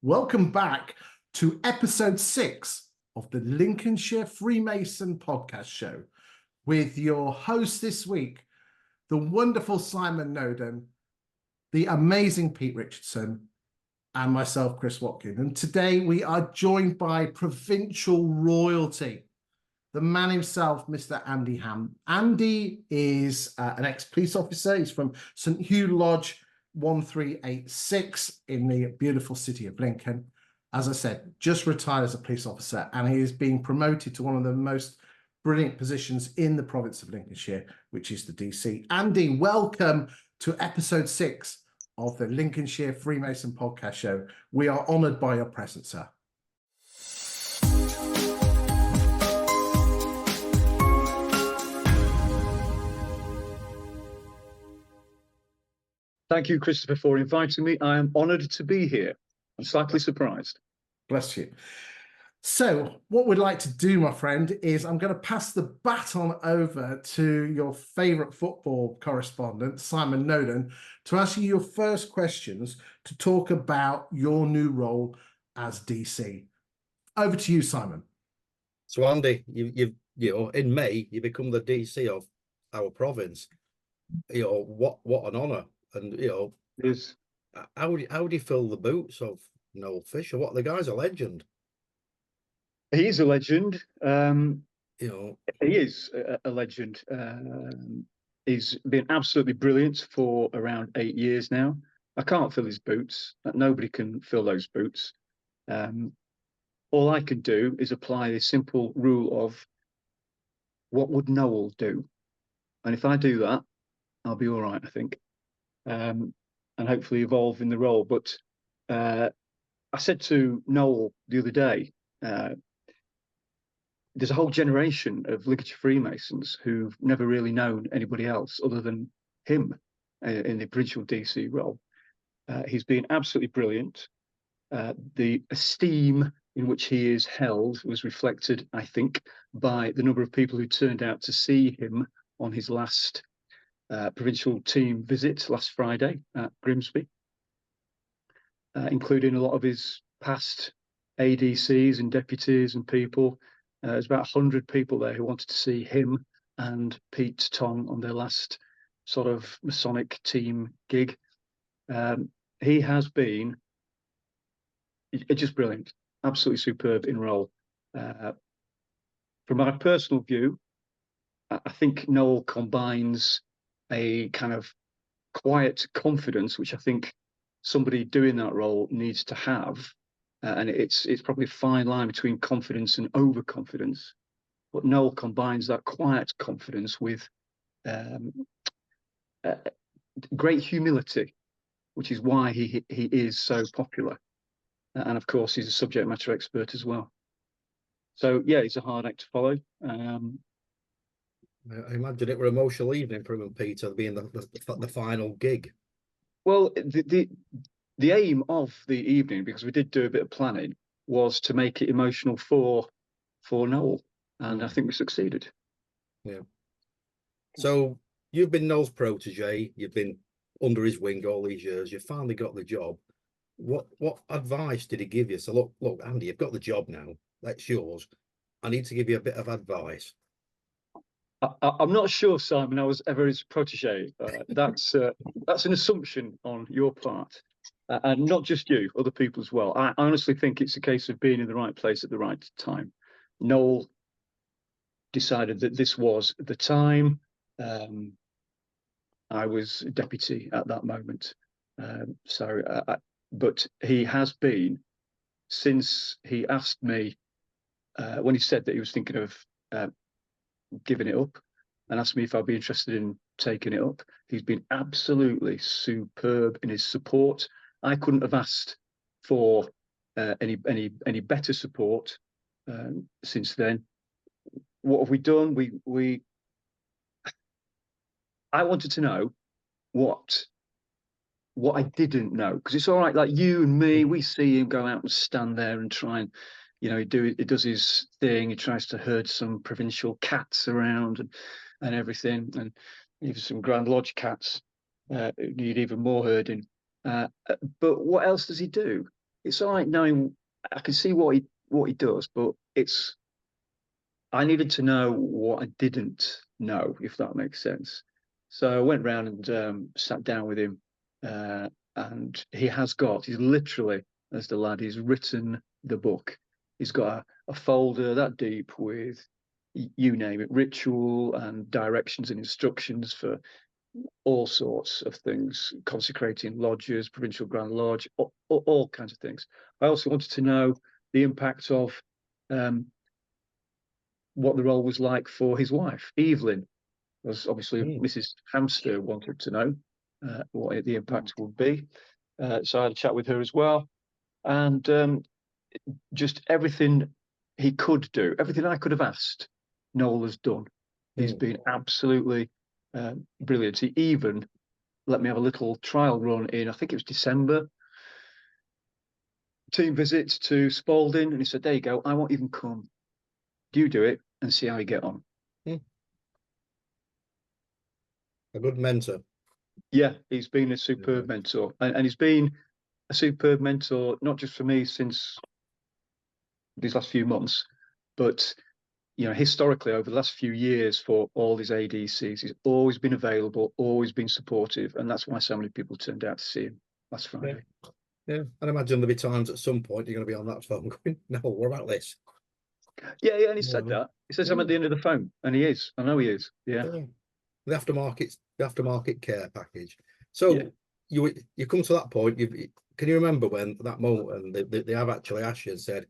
Welcome back to episode 6 of the Lincolnshire Freemason Podcast show with your host this week, the wonderful Simon Noden, the amazing Pete Richardson, and myself, Chris Watkin. And today we are joined by provincial royalty, the man himself, Mr. Andy Ham. Andy is an ex-police officer. He's from St. Lawrence Lodge 1386 in the beautiful city of Lincoln. As I said, just retired as a police officer, and he is being promoted to one of the most brilliant positions in the province of Lincolnshire, which is the DC. Andy, welcome to episode 6 of the Lincolnshire Freemason Podcast show. We are honoured by your presence, sir. Thank you, Christopher, for inviting me. I am honoured to be here. I'm slightly surprised. Bless you. So what we'd like to do, my friend, is I'm going to pass the baton over to your favourite football correspondent, Simon Noden, to ask you your first questions to talk about your new role as DC. Over to you, Simon. So, Andy, you in May, you become the DC of our province. What an honour. And, Yes. how do you fill the boots of Noel Fisher? What, the guy's a legend. He is a legend. He is a legend. He's been absolutely brilliant for around 8 years now. I can't fill his boots. Nobody can fill those boots. All I can do is apply the simple rule of what would Noel do? And if I do that, I'll be all right, I think. And hopefully evolve in the role. But I said to Noel the other day, there's a whole generation of Lincolnshire Freemasons who've never really known anybody else other than him in the Provincial DC role. He's been absolutely brilliant. The esteem in which he is held was reflected, I think, by the number of people who turned out to see him on his last provincial team visit last Friday at Grimsby, including a lot of his past ADCs and deputies and people. There's about 100 people there who wanted to see him and Pete Tong on their last sort of Masonic team gig. He has been just brilliant, absolutely superb in role. From my personal view, I think Noel combines a kind of quiet confidence, which I think somebody doing that role needs to have. And it's probably a fine line between confidence and overconfidence. But Noel combines that quiet confidence with great humility, which is why he is so popular. And of course, he's a subject matter expert as well. So yeah, he's a hard act to follow. I imagine it were an emotional evening for him and Peter, being the final gig. Well, the aim of the evening, because we did do a bit of planning, was to make it emotional for Noel, and I think we succeeded. Yeah. So you've been Noel's protege. You've been under his wing all these years. You finally got the job. What advice did he give you? So look, Andy, you've got the job now. That's yours. I need to give you a bit of advice. I'm not sure, Simon, I was ever his protege. That's an assumption on your part. And not just you, other people as well. I honestly think it's a case of being in the right place at the right time. Noel decided that this was the time. I was deputy at that moment. But he has been, since he asked me, when he said that he was thinking of giving it up and asked me if I'd be interested in taking it up, he's been absolutely superb in his support. I couldn't have asked for any better support since then. What have we done? I wanted to know what I didn't know, because it's all right, like you and me, we see him go out and stand there and try and, he does his thing. He tries to herd some provincial cats around and everything, and even some Grand Lodge cats need even more herding. But what else does he do? it's all right knowing I can see what he does, but I needed to know what I didn't know, if that makes sense. So I went round and sat down with him, and he's literally, as the lad, he's written the book. He's got a folder that deep with, you name it, ritual and directions and instructions for all sorts of things, consecrating lodges, Provincial Grand Lodge, all kinds of things. I also wanted to know the impact of what the role was like for his wife, Evelyn, because obviously Mrs. Hamster wanted to know what the impact would be. So I had a chat with her as well. And just everything he could do, everything I could have asked, Noel has done. He's been absolutely brilliant. He even let me have a little trial run in, I think it was December, team visit to Spalding, and he said, there you go, I won't even come. You do it and see how you get on. A good mentor. Yeah, he's been a superb mentor, and he's been a superb mentor, not just for me since these last few months, but historically over the last few years for all these ADCs. He's always been available, always been supportive, and that's why so many people turned out to see him last Friday. Yeah, and I imagine there'll be times at some point you're going to be on that phone going, no, what about this? Yeah, and he said that. He says I'm at the end of the phone, and he is. I know he is. Yeah. The aftermarket care package. So you come to that point. Can you remember when that moment and they have actually asked you and said,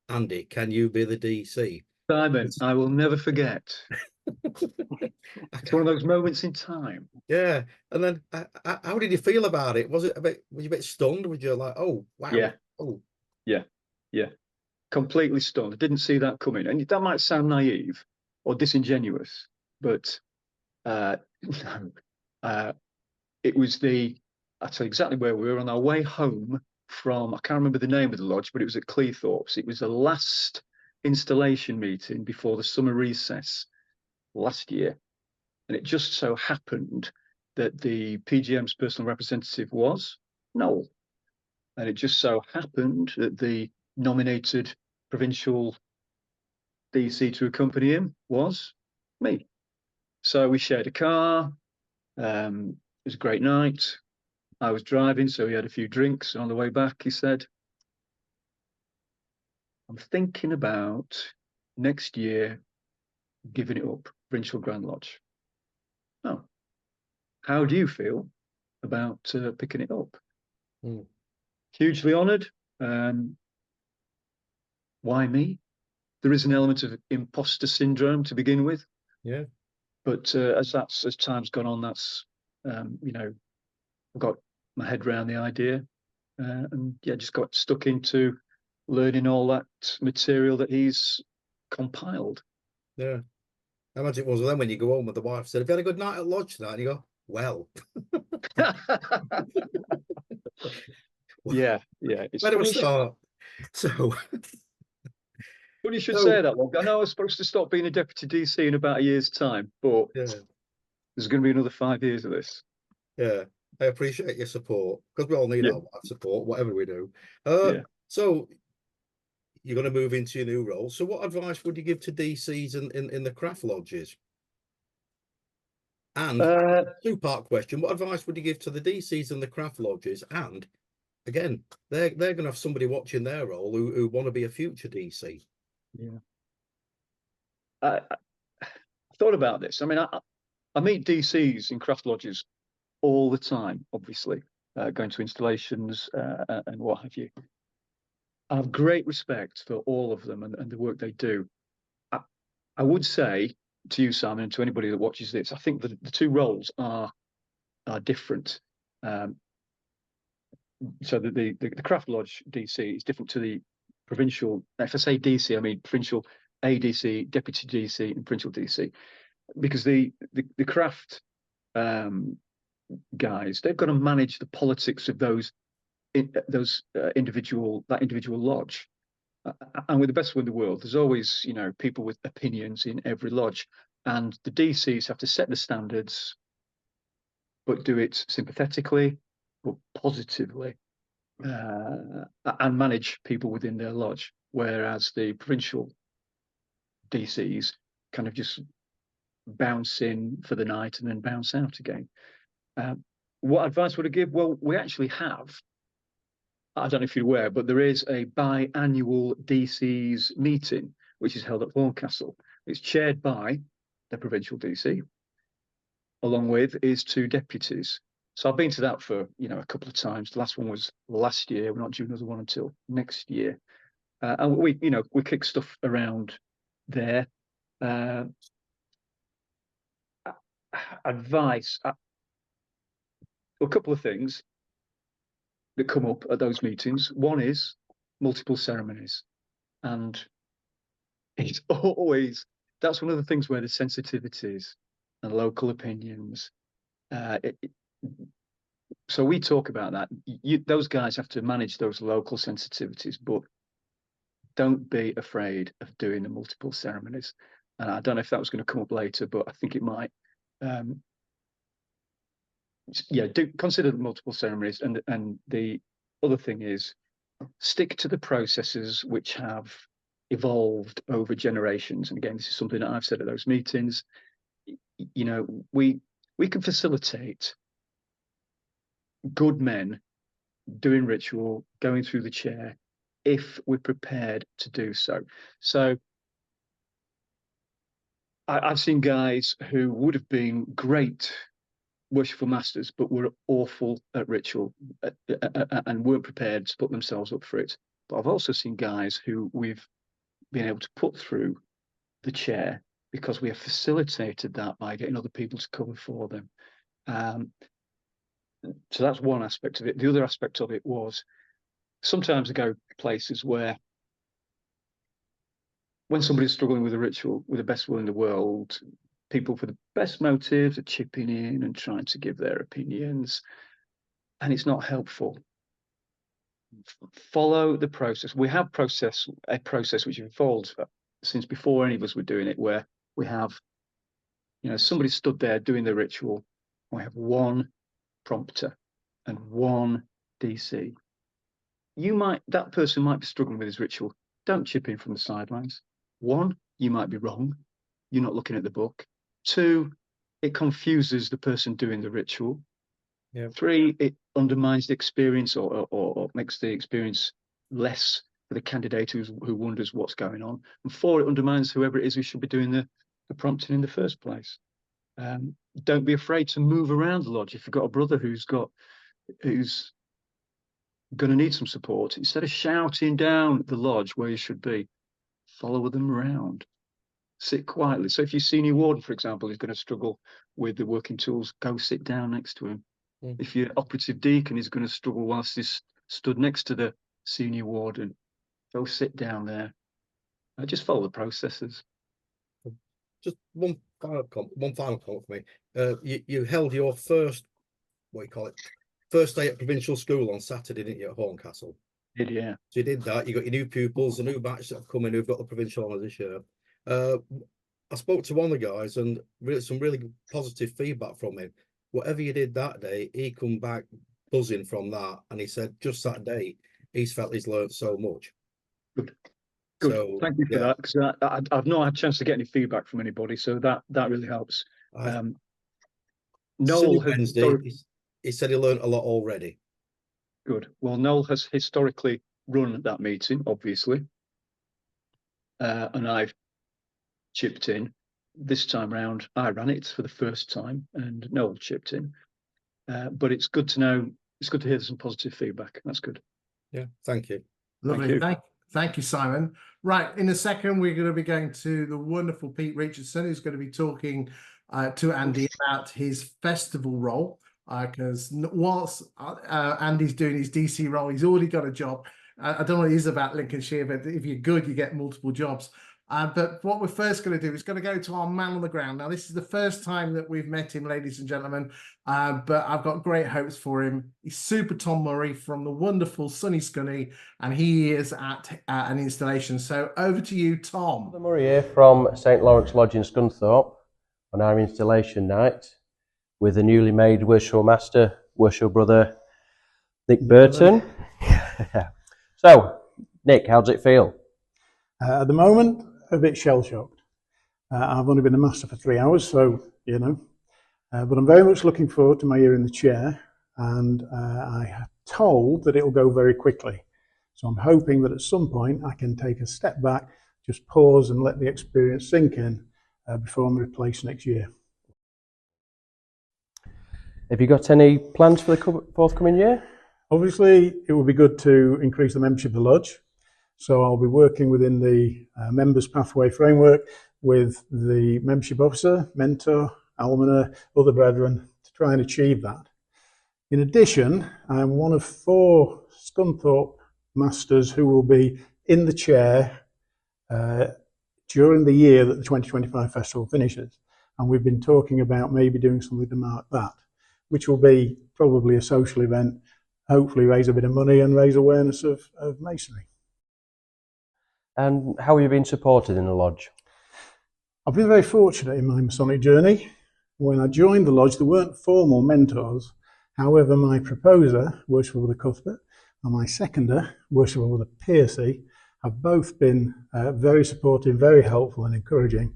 Andy, can you be the DC? Simon, I will never forget. It's one of those moments in time. Yeah. And then how did you feel about it? Was you a bit stunned? Was you like, oh, wow. Yeah. Oh. Yeah. Completely stunned. I didn't see that coming. And that might sound naive or disingenuous, but it was I'll tell you exactly where we were on our way home from, I can't remember the name of the lodge, but it was at Cleethorpes. It was the last installation meeting before the summer recess last year. And it just so happened that the PGM's personal representative was Noel. And it just so happened that the nominated provincial DC to accompany him was me. So we shared a car. It was a great night. I was driving, so we had a few drinks. And on the way back, he said, I'm thinking about next year giving it up, Provincial Grand Lodge. Oh, how do you feel about picking it up? Hugely honoured. Why me? There is an element of imposter syndrome to begin with. Yeah. But as time's gone on, that's I've got my head around the idea, and just got stuck into learning all that material that he's compiled. Yeah. How much it was then when you go home with the wife said, have you had a good night at lodge tonight? And you go, well. Yeah. It's Where do we start? So. Well, you should say that, Log. I know I was supposed to stop being a deputy DC in about a year's time, but there's going to be another 5 years of this. Yeah, I appreciate your support because we all need our support, whatever we do. So you're going to move into your new role. So what advice would you give to DCs in the craft lodges? And two-part question: what advice would you give to the DCs and the craft lodges? And again, they're going to have somebody watching their role who want to be a future DC. Yeah. I thought about this. I mean, I meet DCs in craft lodges all the time, obviously, going to installations and what have you. I have great respect for all of them and the work they do. I would say to you, Simon, and to anybody that watches this, I think the two roles are different. So the craft lodge DC is different to the provincial. If I say DC, I mean provincial ADC, deputy DC, and provincial DC, because the craft guys, they've got to manage the politics of that individual lodge. And with the best will in the world, there's always people with opinions in every lodge, and the DCs have to set the standards, but do it sympathetically but positively. and manage people within their lodge, whereas the provincial DCs kind of just bounce in for the night and then bounce out again. What advice would I give? Well, we actually have, I don't know if you're aware, but there is a biannual DC's meeting, which is held at Horncastle. It's chaired by the provincial DC, along with his 2 deputies. So I've been to that for, a couple of times. The last one was last year. We're not due another one until next year. And we kick stuff around there. Advice, a couple of things that come up at those meetings. One is multiple ceremonies, and it's always, that's one of the things where the sensitivities and local opinions, so we talk about that. Those guys have to manage those local sensitivities, but don't be afraid of doing the multiple ceremonies. And I don't know if that was going to come up later, but I think it might. Do consider the multiple ceremonies, and the other thing is stick to the processes which have evolved over generations. And again, this is something that I've said at those meetings. We can facilitate good men doing ritual, going through the chair, if we're prepared to do so. So I've seen guys who would have been great worshipful masters, but were awful at ritual and weren't prepared to put themselves up for it. But I've also seen guys who we've been able to put through the chair because we have facilitated that by getting other people to cover for them. So that's one aspect of it. The other aspect of it was sometimes I go places where when somebody's struggling with a ritual with the best will in the world, people for the best motives are chipping in and trying to give their opinions, and it's not helpful. Follow the process. We have a process which evolved since before any of us were doing it, where we have, somebody stood there doing the ritual, and we have one prompter and one DC. That person might be struggling with his ritual. Don't chip in from the sidelines. 1, you might be wrong. You're not looking at the book. 2, it confuses the person doing the ritual. Yep. 3, it undermines the experience or makes the experience less for the candidate who wonders what's going on. And 4, it undermines whoever it is who should be doing the prompting in the first place. Don't be afraid to move around the lodge. If you've got a brother who's going to need some support, instead of shouting down the lodge where you should be, follow them around. Sit quietly. So if your senior warden, for example, is going to struggle with the working tools, go sit down next to him. If your operative deacon is going to struggle whilst he's stood next to the senior warden, go sit down there. Just follow the processes. Just one final comment for me. You held your first day at provincial school on Saturday, didn't you, at Horncastle? Did, yeah. So you did that. You got your new pupils, a new batch that have come in who've got the provincial honours this year. I spoke to one of the guys and some really positive feedback from him. Whatever you did that day, he come back buzzing from that, and he said just that day he's felt he's learned so much. Good. So, thank you for that, because I've not had a chance to get any feedback from anybody, so that really helps. Noel Wednesday, he said he learned a lot already. Good. Well, Noel has historically run that meeting, obviously, and I've chipped in. This time round, I ran it for the first time, and Noel chipped in. But it's good to know. It's good to hear some positive feedback. That's good. Yeah, thank you. Lovely. Thank you, Simon. Right, in a second, we're going to be going to the wonderful Pete Richardson, who's going to be talking to Andy about his festival role. Because whilst Andy's doing his DC role, he's already got a job. I don't know what it is about Lincolnshire, but if you're good, you get multiple jobs. But what we're first going to do is going to go to our man on the ground. Now, this is the first time that we've met him, ladies and gentlemen, but I've got great hopes for him. He's Super Tom Murray from the wonderful sunny Scunny, and he is at an installation. So over to you, Tom. Tom Murray here from St.Lawrence Lodge in Scunthorpe on our installation night with the newly made worship master, worship brother Dick Burton. So, Nick, how does it feel? At the moment, a bit shell-shocked. I've only been a master for 3 hours, so, but I'm very much looking forward to my year in the chair, and I have told that it'll go very quickly. So I'm hoping that at some point I can take a step back, just pause and let the experience sink in before I'm replaced next year. Have you got any plans for the forthcoming year? Obviously, it would be good to increase the membership of the lodge. So I'll be working within the members pathway framework with the membership officer, mentor, alumni, other brethren to try and achieve that. In addition, I am one of 4 Scunthorpe masters who will be in the chair during the year that the 2025 festival finishes. And we've been talking about maybe doing something to mark that, which will be probably a social event, hopefully raise a bit of money and raise awareness of masonry. And how have you been supported in the lodge? I've been very fortunate in my Masonic journey. When I joined the lodge, there weren't formal mentors. However, my proposer, Worshipful Brother Cuthbert, and my seconder, Worshipful Brother Piercy, have both been very supportive, very helpful and encouraging.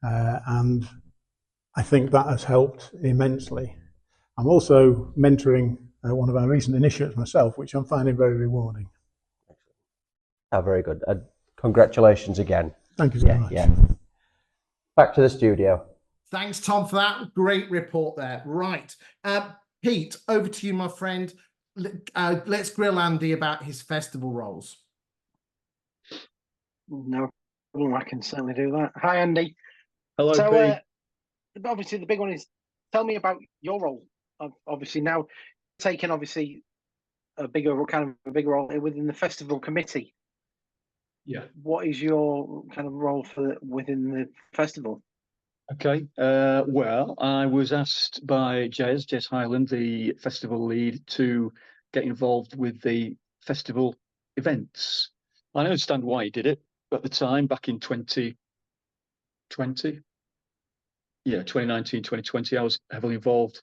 And I think that has helped immensely. I'm also mentoring one of our recent initiates myself, which I'm finding very rewarding. Oh, very good. Congratulations again. Thank you so much. Yeah. Back to the studio. Thanks, Tom, for that great report there. Right. Pete, over to you, my friend. Let's grill Andy about his festival roles. No problem, I can certainly do that. Hi, Andy. Hello, So, Pete. obviously, the big one is, tell me about your role. Obviously, now taking a bigger role within the festival committee. Yeah. What is your kind of role within the festival? Okay. Well, I was asked by Jez Highland, the festival lead, to get involved with the festival events. I understand why he did it at the time, back in 2020. 2019, 2020, I was heavily involved.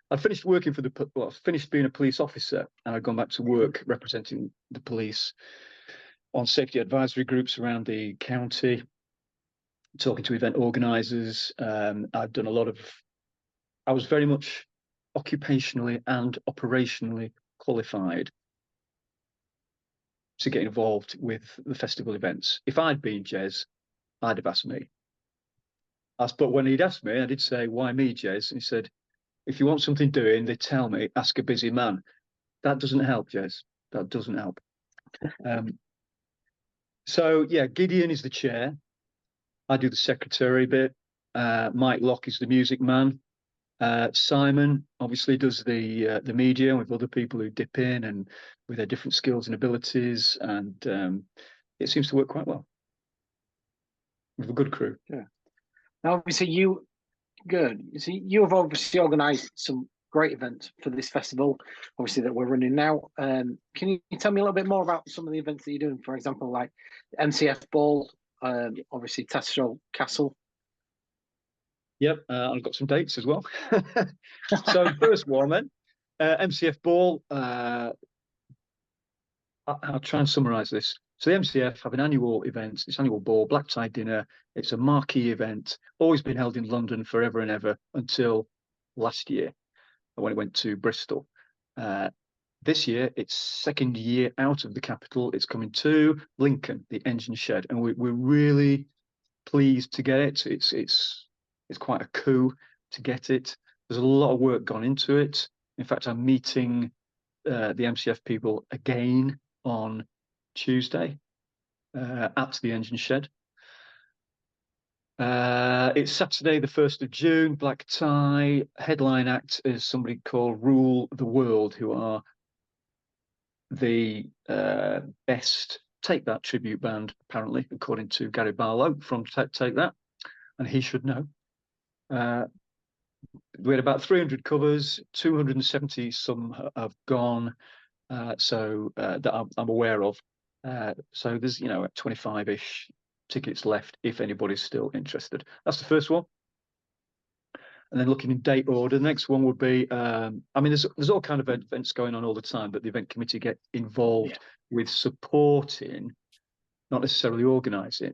I finished working for I finished being a police officer, and I'd gone back to work representing the police on safety advisory groups around the county, talking to event organisers. I've done I was very much occupationally and operationally qualified to get involved with the festival events. If I'd been Jez, I'd have asked me. But when he'd asked me, I did say, why me, Jez? And he said, if you want something doing, they tell me, ask a busy man. That doesn't help, Jez. That doesn't help. So, yeah, Gideon is the chair. I do the secretary bit. Mike Locke is the music man. Simon obviously does the media with other people who dip in and with their different skills and abilities, and it seems to work quite well. We have a good crew. Yeah. Now, obviously, you have obviously organised some great events for this festival, obviously, that we're running now. Can you tell me a little bit more about some of the events that you're doing? For example, like MCF Ball, obviously Tattershall Castle. Yep, I've got some dates as well. So first one then, MCF Ball. I'll try and summarise this. So the MCF have an annual event, this annual ball, black tie dinner. It's a marquee event, always been held in London forever and ever until last year when it went to Bristol. This year, it's second year out of the capital. It's coming to Lincoln, the engine shed, and we're really pleased to get it. It's quite a coup to get it. There's a lot of work gone into it. In fact, I'm meeting the MCF people again on Tuesday at the engine shed. It's Saturday, the 1st of June, black tie. Headline act is somebody called Rule the World, who are the best Take That tribute band, apparently, according to Gary Barlow from Take That, and he should know. We had about 300 covers, 270 some have gone, that I'm aware of. So there's 25-ish tickets left if anybody's still interested. That's the first one. And then looking in date order, the next one would be, I mean, there's all kind of events going on all the time, but the event committee get involved with supporting, not necessarily organising.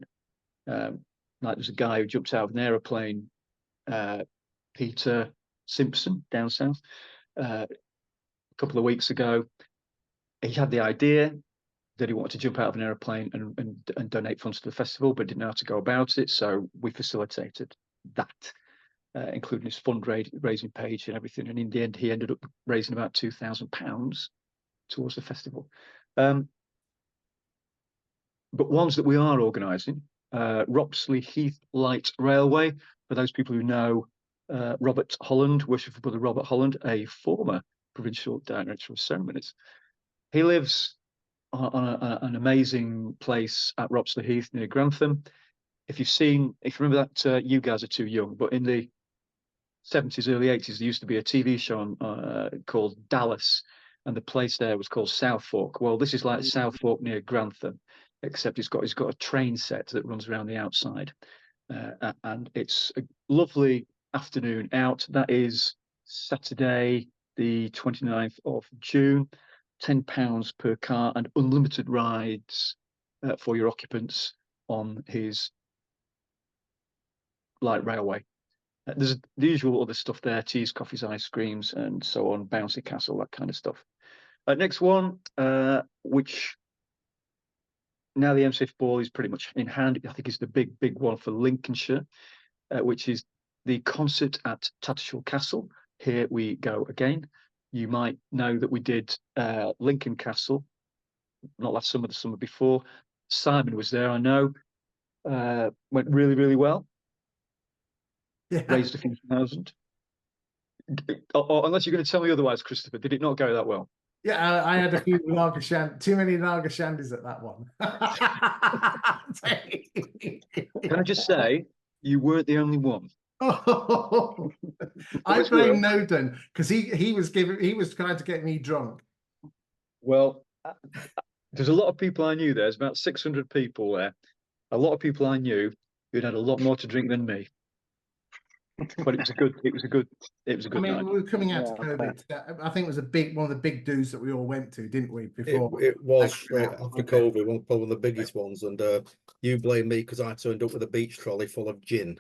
Like there's a guy who jumped out of an aeroplane, Peter Simpson, down south, a couple of weeks ago. He had the idea that he wanted to jump out of an aeroplane and donate funds to the festival, but didn't know how to go about it. So we facilitated that, including his fundraising page and everything. And in the end, he ended up raising about £2,000 towards the festival. But ones that we are organising, Ropsley Heath Light Railway, for those people who know Robert Holland, worshipful brother Robert Holland, a former provincial director of ceremonies. He lives on an amazing place at Ropsley Heath near Grantham. If you remember that, you guys are too young, but in the 70s, early 80s, there used to be a TV show called Dallas, and the place there was called Southfork. Well, this is like Southfork near Grantham, except it's got a train set that runs around the outside, and it's a lovely afternoon out. That is Saturday, the 29th of June. £10 per car and unlimited rides for your occupants on his light railway. There's the usual other stuff there: teas, coffees, ice creams, and so on. Bouncy castle, that kind of stuff. Next one, which now the MCF ball is pretty much in hand. I think it's the big one for Lincolnshire, which is the concert at Tattershall Castle. Here we go again. You might know that we did Lincoln Castle, not last summer, the summer before. Simon was there, I know. Went really, really well. Yeah. Raised a few thousand. Or unless you're going to tell me otherwise, Christopher, did it not go that well? Yeah, I had a few too many lager shandies at that one. Can I just say, you weren't the only one. Oh, I blame Noden because he was trying to get me drunk. Well, there's a lot of people I knew there. There's about 600 people there. A lot of people I knew who'd had a lot more to drink than me. But it was a good night. We were coming out to COVID. I think it was one of the big do's that we all went to, didn't we? Before it was after COVID, one of the biggest ones, and you blame me because I turned up with a beach trolley full of gin.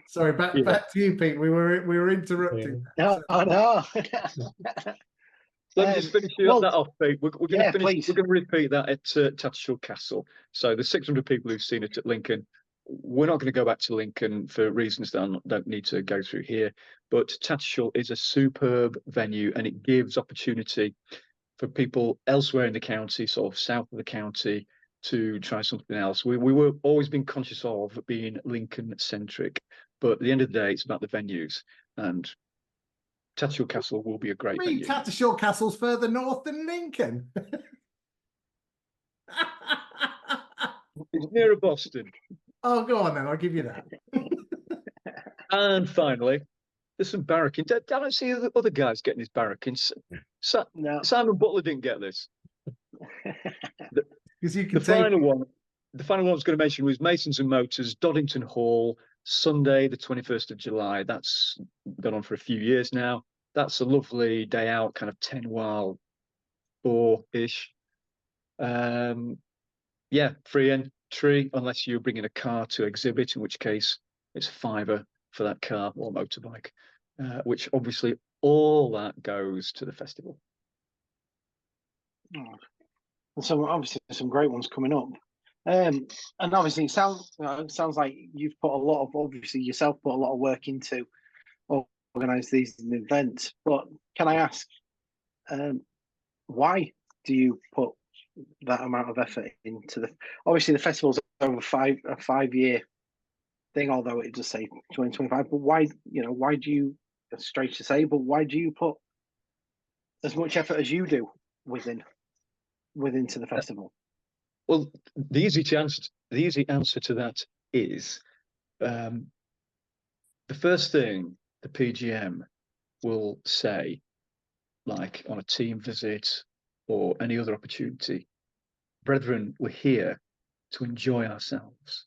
Sorry, back to you, Pete. We were interrupted. No. Let me just finish that off, Pete. We're going to finish. We're going to repeat that at Tattershall Castle. So the 600 people who've seen it at Lincoln. We're not going to go back to Lincoln for reasons that I don't need to go through here. But Tattershall is a superb venue, and it gives opportunity for people elsewhere in the county, sort of south of the county, to try something else. We were always been conscious of being Lincoln centric, but at the end of the day, it's about the venues, and Tattershall Castle will be a great venue. Tattershall Castle's further north than Lincoln. It's nearer Boston. Oh, go on then. I'll give you that. And finally, there's some barrackings. I don't see the other guys getting these barrackings. No. Simon Butler didn't get this. Because you can the final one I was going to mention was Masons and Motors, Doddington Hall, Sunday, the 21st of July. That's gone on for a few years now. That's a lovely day out, kind of 10 while 4-ish. Yeah, free entry unless you're bringing a car to exhibit, in which case it's £5 for that car or motorbike, which obviously all that goes to the festival. So obviously some great ones coming up. And obviously it sounds like you've put a lot of, obviously yourself put a lot of work into organise these events. But can I ask, why do you put that amount of effort into obviously the festival's over a 5-year thing, although it does say 2025, but why do you, it's strange to say, but why do you put as much effort as you do within to the festival? Well, the easy answer to that is the first thing the PGM will say, like on a team visit or any other opportunity, brethren, we're here to enjoy ourselves.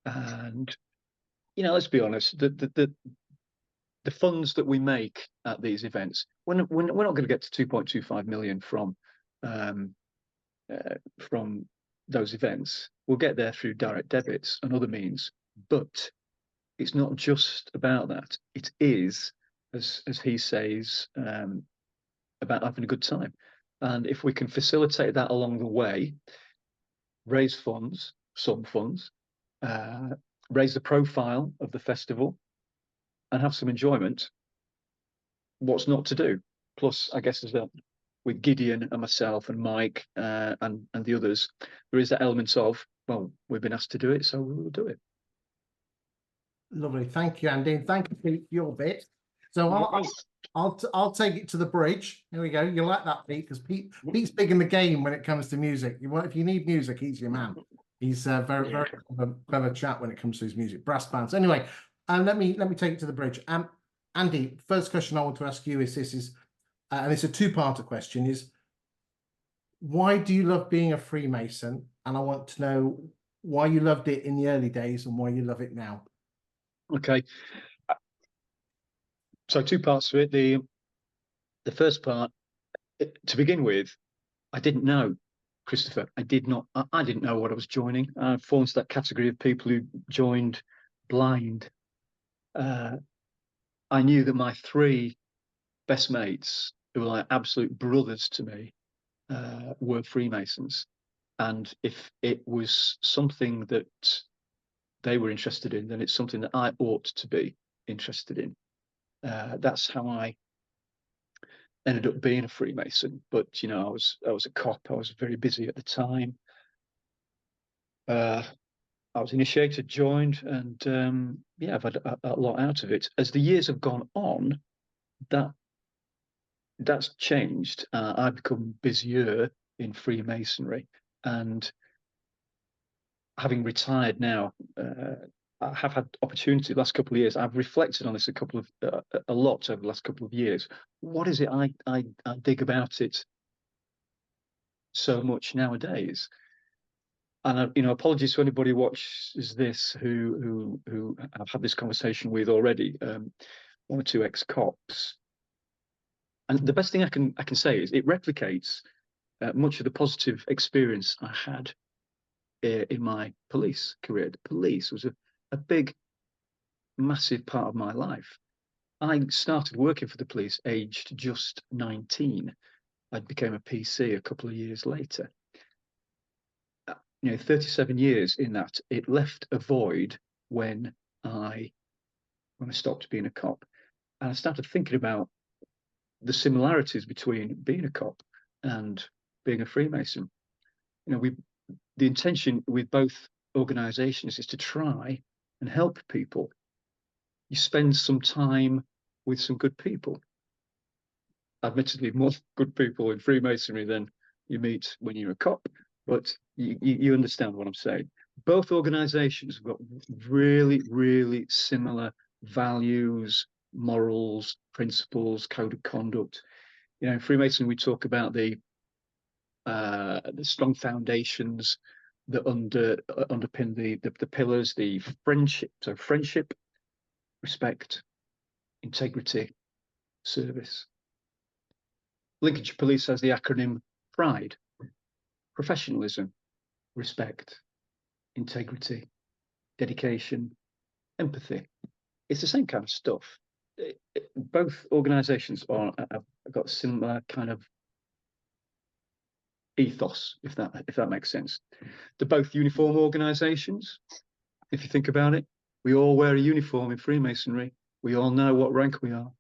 And let's be honest, the funds that we make at these events, we're not going to get to 2.25 million from those events. We'll get there through direct debits and other means, but it's not just about that. It is, as he says, about having a good time. And if we can facilitate that along the way, raise funds, some funds, raise the profile of the festival, and have some enjoyment, what's not to do? Plus, I guess, with Gideon and myself and Mike and the others, there is that element of, well, we've been asked to do it, so we will do it. Lovely, thank you, Andy. Thank you for your bit. So I'll take it to the bridge. Here we go. You like that, Pete? Because Pete's big in the game when it comes to music. If you need music, he's your man. He's very clever chat when it comes to his music, brass bands. Anyway, let me take it to the bridge. Andy, first question I want to ask you is this: and it's a two-parter question. Is why do you love being a Freemason? And I want to know why you loved it in the early days and why you love it now. Okay. So two parts to it. The first part, to begin with, I didn't know, Christopher. I didn't know what I was joining. I fall into that category of people who joined blind. I knew that my three best mates, who were like absolute brothers to me, were Freemasons. And if it was something that they were interested in, then it's something that I ought to be interested in. That's how I ended up being a Freemason. But I was a cop. I was very busy at the time. I was initiated, joined, and I've had a lot out of it. As the years have gone on, that's changed. I've become busier in Freemasonry, and having retired now, I have had opportunity the last couple of years. I've reflected on this a lot over the last couple of years. What is it I dig about it so much nowadays? And apologies to anybody who watches this who I've had this conversation with already. One or two ex-cops, and the best thing I can say is it replicates much of the positive experience I had in my police career. The police was a big, massive part of my life. I started working for the police aged just 19. I became a PC a couple of years later. 37 years in that, it left a void when I stopped being a cop. And I started thinking about the similarities between being a cop and being a Freemason. The intention with both organizations is to try and help people. You spend some time with some good people. Admittedly, more good people in Freemasonry than you meet when you're a cop, but you understand what I'm saying. Both organizations have got really, really similar values, morals, principles, code of conduct. In Freemasonry, we talk about the strong foundations that underpin the pillars, the friendship. So friendship, respect, integrity, service. Lincolnshire Police has the acronym PRIDE: professionalism, respect, integrity, dedication, empathy. It's the same kind of stuff. Both organisations have got similar kind of ethos, if that makes sense. They're both uniform organisations. If you think about it, we all wear a uniform in Freemasonry. We all know what rank we are.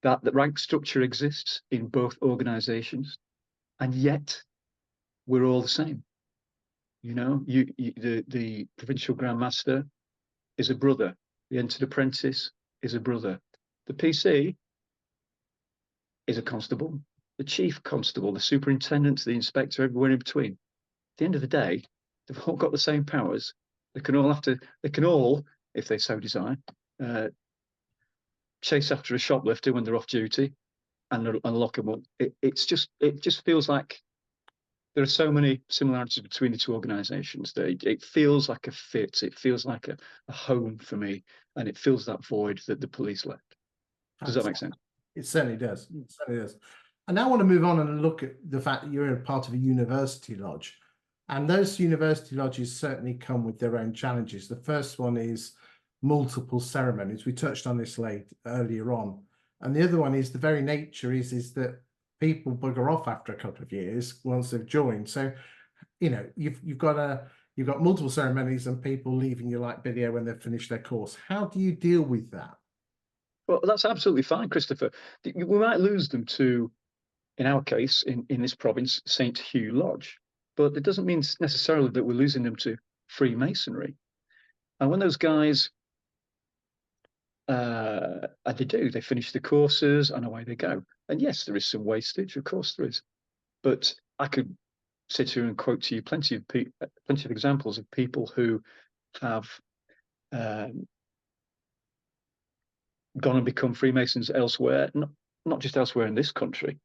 That rank structure exists in both organisations, and yet we're all the same. The provincial Grand Master is a brother. The entered apprentice is a brother. The PC is a constable. The chief constable, the superintendent, the inspector, everywhere in between. At the end of the day, they've all got the same powers. They can all, if they so desire, chase after a shoplifter when they're off duty and lock them up. It just feels like there are so many similarities between the two organisations that it feels like a fit. It feels like a home for me, and it fills that void that the police left. Does that make sense? It certainly does. It certainly does. And now I want to move on and look at the fact that you're a part of a university lodge. And those university lodges certainly come with their own challenges. The first one is multiple ceremonies. We touched on this earlier on. And the other one is the very nature is that people bugger off after a couple of years once they've joined. So, you know, you've got multiple ceremonies and people leaving you like video when they've finished their course. How do you deal with that? Well, that's absolutely fine, Christopher. We might lose them to, in our case, in this province, St. Hugh Lodge, but it doesn't mean necessarily that we're losing them to Freemasonry. And when those guys, they finish the courses and away they go. And yes, there is some wastage, of course there is. But I could sit here and quote to you plenty of examples of people who have gone and become Freemasons elsewhere, not just elsewhere in this country,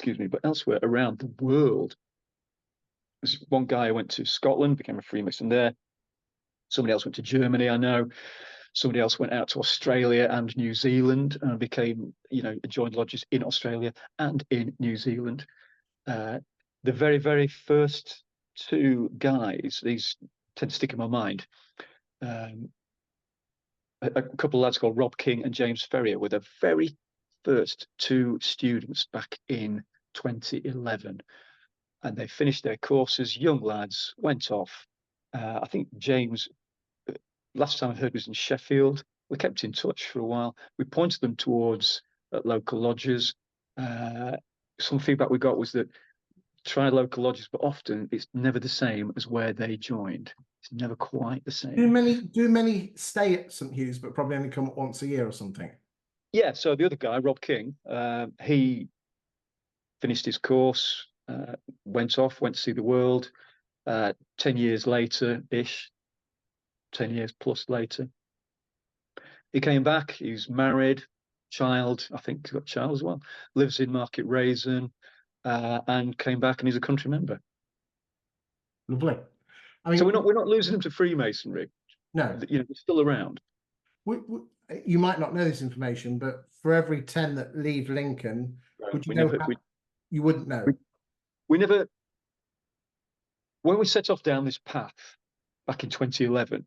but elsewhere around the world. There's one guy who went to Scotland, became a Freemason there. Somebody else went to Germany, I know. Somebody else went out to Australia and New Zealand and became, joined lodges in Australia and in New Zealand. The very, very first two guys, these tend to stick in my mind. A couple of lads called Rob King and James Ferrier were the very first two students back in 2011. And they finished their courses, young lads, went off. I think James, last time I heard, was in Sheffield. We kept in touch for a while. We pointed them towards local lodges. Some feedback we got was that try local lodges, but often it's never the same as where they joined. It's never quite the same. Do many stay at St. Hugh's, but probably only come once a year or something? Yeah, so the other guy, Rob King, he finished his course, went to see the world. 10 years later-ish, 10 years plus later, he came back. He's married, child, I think he's got a child as well, lives in Market Raisin, and came back, and he's a country member. Lovely. I mean, so we're not losing them to Freemasonry. No, they're still around. You might not know this information, but for every 10 that leave Lincoln, would you know? You wouldn't know. We never. When we set off down this path back in 2011,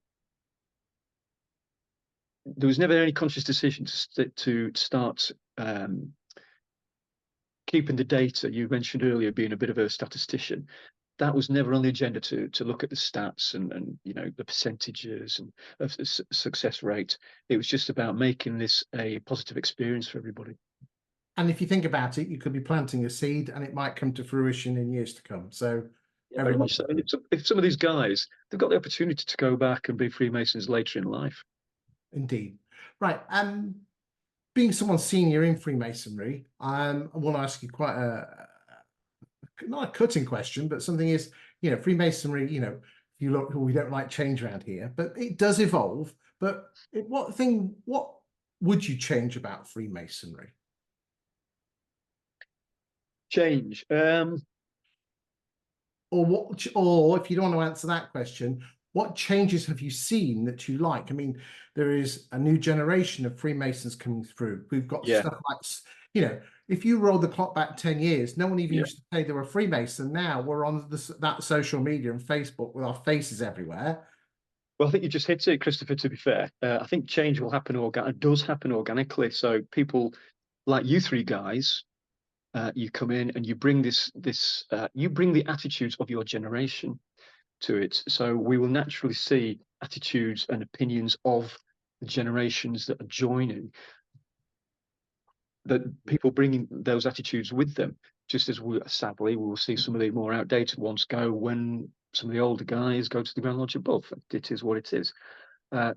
there was never any conscious decision to start keeping the data. You mentioned earlier being a bit of a statistician. That was never on the agenda to look at the stats and the percentages and of the success rate. It was just about making this a positive experience for everybody. And if you think about it, you could be planting a seed and it might come to fruition in years to come. So, yeah, very much so. If some of these guys, they've got the opportunity to go back and be Freemasons later in life. Indeed. Right. Being someone senior in Freemasonry, I want to ask you quite not a cutting question, but something is, Freemasonry, if you look, we don't like change around here, but it does evolve. But what would you change about Freemasonry? Change. Or if you don't want to answer that question, what changes have you seen that you like? I mean, there is a new generation of Freemasons coming through. We've got stuff like, if you roll the clock back 10 years, no one even used to say they were a Freemason. Now we're on that social media and Facebook with our faces everywhere. Well, I think you just hit it, Christopher, to be fair. I think change will happen does happen organically. So people like you three guys, you come in and you bring you bring the attitudes of your generation to it. So we will naturally see attitudes and opinions of the generations that are joining, that people bringing those attitudes with them, just as sadly we will see some of the more outdated ones go when some of the older guys go to the Grand Lodge above. It is what it is. I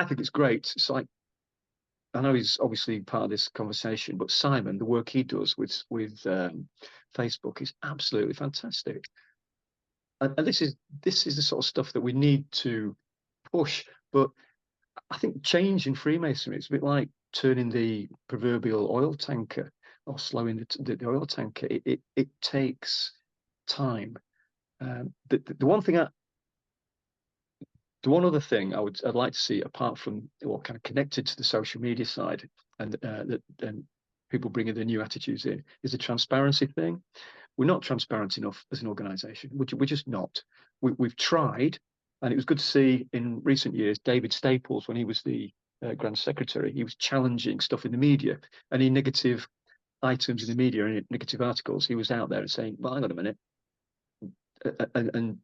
think it's great. It's like, I know he's obviously part of this conversation, but Simon, the work he does with Facebook is absolutely fantastic. And this is the sort of stuff that we need to push. But I think change in Freemasonry is a bit like turning the proverbial oil tanker or slowing the oil tanker. It takes time. The one thing the one other thing I'd like to see, apart from or kind of connected to the social media side, and people bringing their new attitudes in, is the transparency thing. We're not transparent enough as an organisation. We're just not. We've tried, and it was good to see in recent years David Staples, when he was the Grand Secretary, he was challenging stuff in the media, any negative items in the media, any negative articles, he was out there and saying, well, hang on a minute, and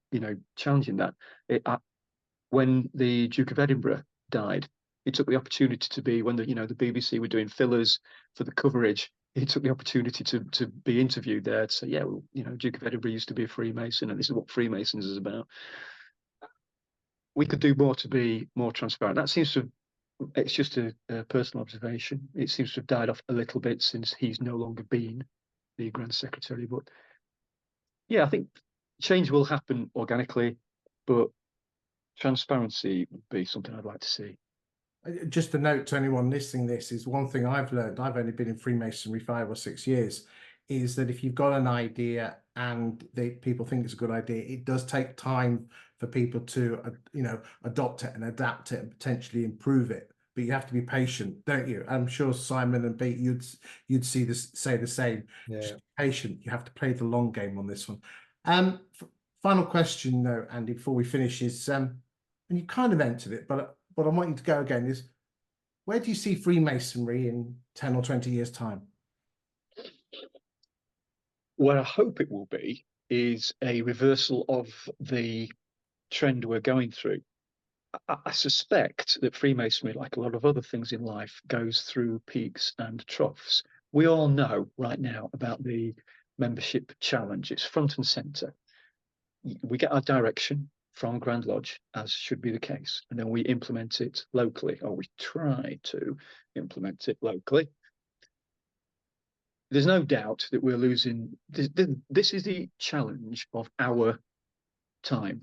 challenging that. When the Duke of Edinburgh died, he took the opportunity to be, when the BBC were doing fillers for the coverage, he took the opportunity to be interviewed there to say, yeah, well, Duke of Edinburgh used to be a Freemason, and this is what Freemasons is about. We could do more to be more transparent. That seems to, it's just a personal observation. It seems to have died off a little bit since he's no longer been the Grand Secretary. But yeah, I think change will happen organically, but transparency would be something I'd like to see. Just a note to anyone listening, this is one thing I've learned. I've only been in Freemasonry 5 or 6 years, is that if you've got an idea and people think it's a good idea, it does take time for people to, adopt it and adapt it and potentially improve it. But you have to be patient, don't you? I'm sure Simon and Pete, you'd say the same. Yeah. Just be patient. You have to play the long game on this one. Final question, though, Andy, before we finish is, and you kind of entered it, but what I want you to go again is, where do you see Freemasonry in 10 or 20 years' time? Where I hope it will be is a reversal of the trend we're going through. I suspect that Freemasonry, like a lot of other things in life, goes through peaks and troughs. We all know right now about the membership challenge. It's front and centre. We get our direction from Grand Lodge, as should be the case, and then we implement it locally, or we try to implement it locally. There's no doubt that we're losing. This is the challenge of our time.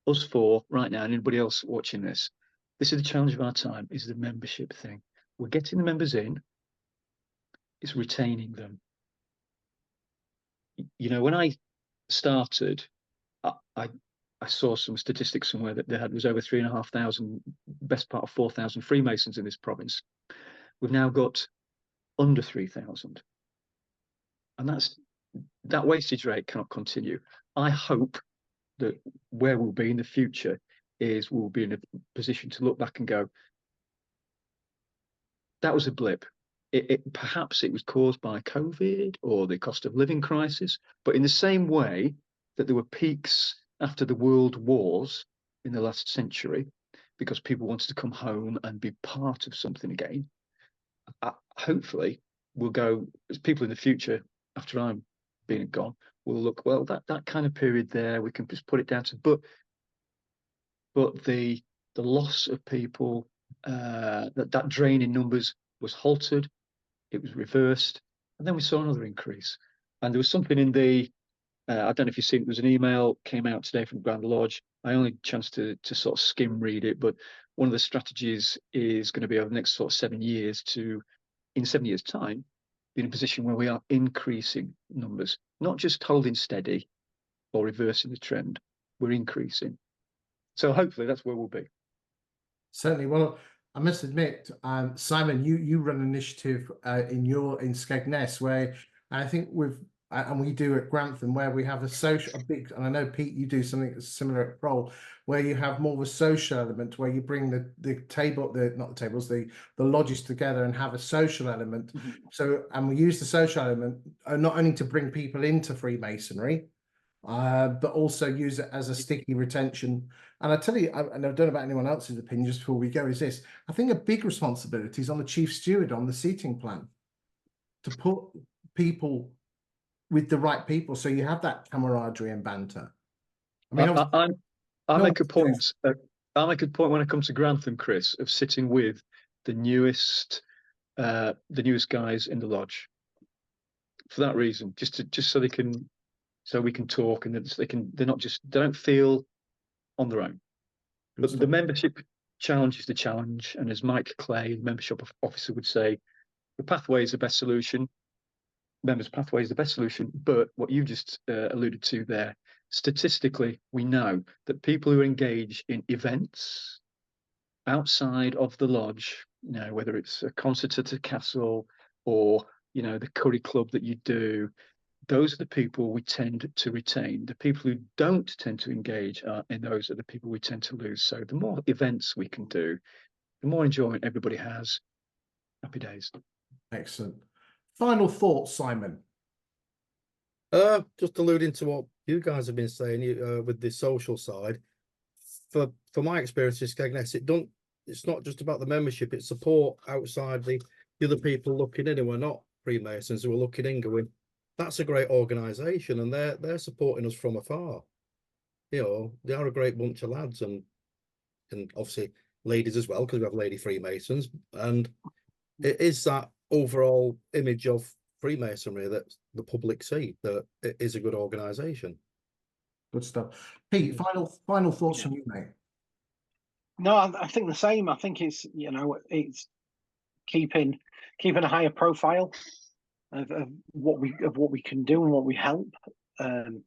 Us four right now, and anybody else watching this, this is the challenge of our time, is the membership thing. We're getting the members in, it's retaining them. When I started, I saw some statistics somewhere that there was over 3,500, best part of 4,000 Freemasons in this province. We've now got under 3,000. And that wastage rate cannot continue. I hope that where we'll be in the future is we'll be in a position to look back and go, that was a blip. Perhaps it was caused by COVID or the cost of living crisis, but in the same way that there were peaks after the world wars in the last century, because people wanted to come home and be part of something again. Hopefully we'll go, as people in the future, after I'm being gone, we'll look, well, that kind of period there, we can just put it down to, but the loss of people, that drain in numbers was halted, it was reversed, and then we saw another increase. And there was something in the, I don't know if you've seen, it was an email came out today from Grand Lodge. I only chanced to sort of skim read it, but one of the strategies is going to be over the next sort of 7 years to, in 7 years' time, be in a position where we are increasing numbers, not just holding steady or reversing the trend, we're increasing. So hopefully that's where we'll be. Certainly. Well, I must admit, Simon, you run an initiative in Skegness where I think we do at Grantham, where we have a big, and I know Pete, you do something that's similar at Kroll, where you have more of a social element, where you bring the lodges together and have a social element. Mm-hmm. So, and we use the social element not only to bring people into Freemasonry, but also use it as a sticky retention. And I tell you, and I don't know about anyone else's opinion, just before we go, is this: I think a big responsibility is on the chief steward on the seating plan to put people with the right people, so you have that camaraderie and banter. I mean, I make a point. I make a point when it comes to Grantham, Chris, of sitting with the newest guys in the lodge. For that reason, just so they can, so we can talk, and they don't feel on their own. But the membership challenge is the challenge, and as Mike Clay, the membership officer, would say, the pathway is the best solution. members pathway is the best solution. But what you just alluded to there, statistically, we know that people who engage in events outside of the lodge, whether it's a concert at a castle or, the curry club that you do, those are the people we tend to retain. The people who don't tend to engage in those are the people we tend to lose. So the more events we can do, the more enjoyment everybody has. Happy days. Excellent. Final thoughts, Simon? Just alluding to what you guys have been saying with the social side. For my experience in Skegness, it's not just about the membership, it's support outside the other people looking in who are not Freemasons, who are looking in going, that's a great organisation, and they're supporting us from afar. They are a great bunch of lads, and obviously ladies as well, because we have lady Freemasons, and it is that overall image of Freemasonry that the public see, that it is a good organisation. Good stuff. Pete, final thoughts from you, mate? No, I think the same. I think it's keeping a higher profile of what we can do and what we help, and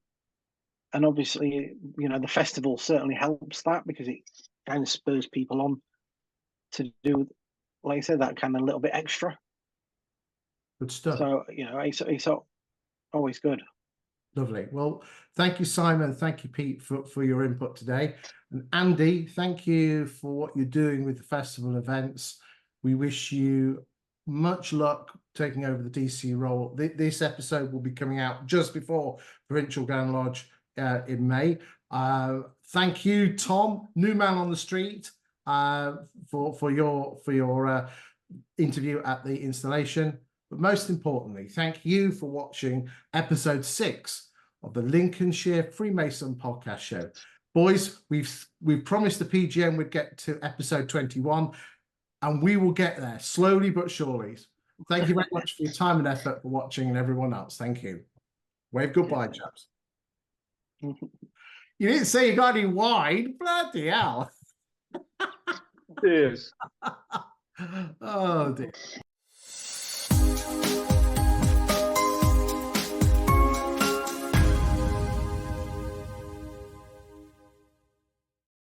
obviously the festival certainly helps that, because it kind of spurs people on to do, like I said, that kind of little bit extra. Good stuff. So it's always good. Lovely. Well, thank you, Simon. Thank you, Pete, for your input today. And Andy, thank you for what you're doing with the festival events. We wish you much luck taking over the DC role. This episode will be coming out just before Provincial Grand Lodge in May. Thank you, Tom, new man on the street, for your interview at the installation. But most importantly, thank you for watching episode 6 of the Lincolnshire Freemason Podcast Show. Boys, we've promised the PGM we'd get to episode 21, and we will get there slowly but surely. Thank you very much for your time and effort for watching, and everyone else. Thank you. Wave goodbye, chaps. You didn't say you got any wine? Bloody hell. Cheers. Oh, dear.